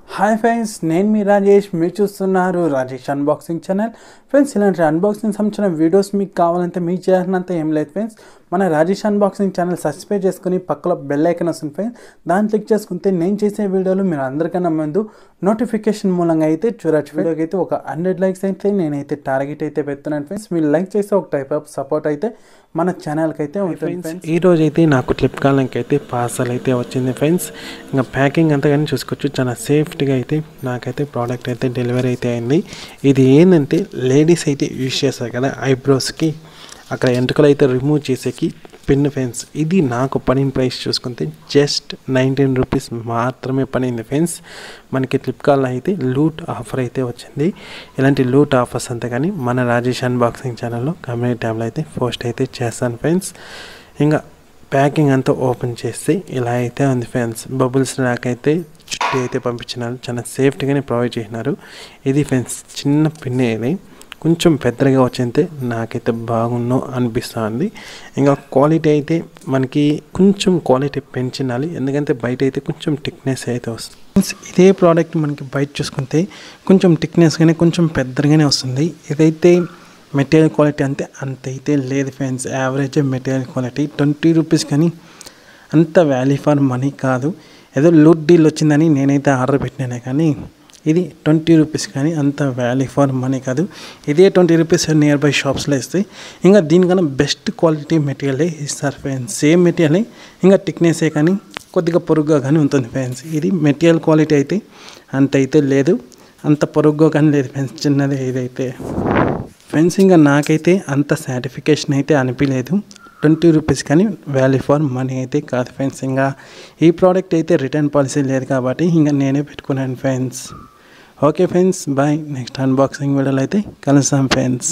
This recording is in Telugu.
హాయ్ ఫ్రెండ్స్, నేను మీ రాజేష్. మీరు చూస్తున్నారు రాజేష్ అన్బాక్సింగ్ ఛానల్. ఫ్రెండ్స్, ఇలాంటి అన్బాక్సింగ్ సంబంధించిన వీడియోస్ మీకు కావాలంటే మీకు చేయాలంత ఏం లేదు ఫ్రెండ్స్. మన రాజేష్ అన్బాక్సింగ్ ఛానల్ సబ్స్క్రైబ్ చేసుకుని పక్కలో బెల్ ఐకాన్ వస్తుంది ఫ్రెండ్స్. దాన్ని క్లిక్ చేసుకుంటే నేను చేసే వీడియోలు మీరు అందరికన్నా ముందు నోటిఫికేషన్ మూలంగా అయితే చూడొచ్చు. వీడియోకి అయితే ఒక 100 లైక్స్ అయితే నేనైతే టార్గెట్ అయితే పెడుతున్నాను ఫ్రెండ్స్. మీరు లైక్ చేస్తే ఒక టైప్ ఆఫ్ సపోర్ట్ అయితే మన ఛానల్కి అయితే ఉంటుంది ఫ్రెండ్స్. ఈ రోజు అయితే నాకు ఫ్లిప్కార్ట్కి అయితే పార్సల్ అయితే వచ్చింది ఫ్రెండ్స్. ఇంకా ప్యాకింగ్ అంతా కానీ చూసుకోవచ్చు, చాలా సేఫ్టీగా అయితే నాకైతే ప్రోడక్ట్ అయితే డెలివరీ అయితే అయింది. ఇది ఏంటంటే లేడీస్ అయితే యూజ్ చేస్తారు కదా ఐబ్రోస్కి, అక్కడ ఎంట్రుకలు అయితే రిమూవ్ చేసేకి పిన్ ఫ్రెండ్స్. ఇది నాకు పడిన ప్రైస్ చూసుకుంటే జస్ట్ 19 రూపీస్ మాత్రమే పడింది ఫ్రెండ్స్. మనకి ఫ్లిప్కార్ట్లో అయితే లూట్ ఆఫర్ అయితే వచ్చింది. ఇలాంటి లూట్ ఆఫర్స్ అంతా కానీ మన రాజేష్ అన్బాక్సింగ్ ఛానల్లో కమ్యూనిటీ ట్యాబ్లో అయితే పోస్ట్ అయితే చేస్తాను ఫ్రెండ్స్. ఇంకా ప్యాకింగ్ అంతా ఓపెన్ చేస్తే ఇలా అయితే ఉంది ఫ్రెండ్స్. బబుల్స్ నాకైతే చుట్టూ అయితే పంపించినారు, చాలా సేఫ్టీగానే ప్రొవైడ్ చేసినారు. ఇది ఫ్రెండ్స్ చిన్న పిన్, ఇది కొంచెం పెద్దగా వచ్చింటే నాకైతే బాగుండు అనిపిస్తుంది. ఇంకా క్వాలిటీ అయితే మనకి కొంచెం క్వాలిటీ పెంచాలి, ఎందుకంటే బయట అయితే కొంచెం థిక్నెస్ అయితే వస్తుంది. ఇదే ప్రోడక్ట్ మనకి బయట చూసుకుంటే కొంచెం థిక్నెస్గానే కొంచెం పెద్దగానే వస్తుంది. ఇదైతే మెటీరియల్ క్వాలిటీ అంత అయితే లేదు friends. Average material quality 20 rupees, కానీ అంత వాల్యూ ఫర్ మనీ కాదు. ఏదో లూట్ డీల్ వచ్చిందని నేనైతే ఆర్డర్ పెట్టినానే, కానీ ఇది 20 రూపీస్, కానీ అంత వాల్యూ ఫర్ మనీ కాదు. ఇదే 20 రూపీస్ నియర్ బై షాప్స్లో ఇస్తాయి. ఇంకా దీనికన్నా బెస్ట్ క్వాలిటీ మెటీరియలే ఇస్తారు ఫ్రెండ్స్. సేమ్ మెటీరియలే, ఇంకా థిక్నెస్సే కానీ కొద్దిగా పొరుగ్గా కానీ ఉంటుంది ఫ్రెండ్స్. ఇది మెటీరియల్ క్వాలిటీ అయితే అంత అయితే లేదు, అంత పొరుగ్గా కానీ లేదు ఫ్రెండ్స్, చిన్నదే ఇదైతే ఫ్రెండ్స్. ఇంకా నాకైతే అంత సాటిస్ఫికేషన్ అయితే అనిపించలేదు. 20 రూపీస్, కానీ వాల్యూ ఫర్ మనీ అయితే కాదు ఫ్రెండ్స్. ఇంకా ఈ ప్రోడక్ట్ అయితే రిటర్న్ పాలసీ లేదు కాబట్టి ఇంకా నేనే పెట్టుకున్నాను friends. Okay friends, bye. Next అన్బాక్సింగ్ వీడియోలో అయితే కలుస్తాం ఫ్రెండ్స్.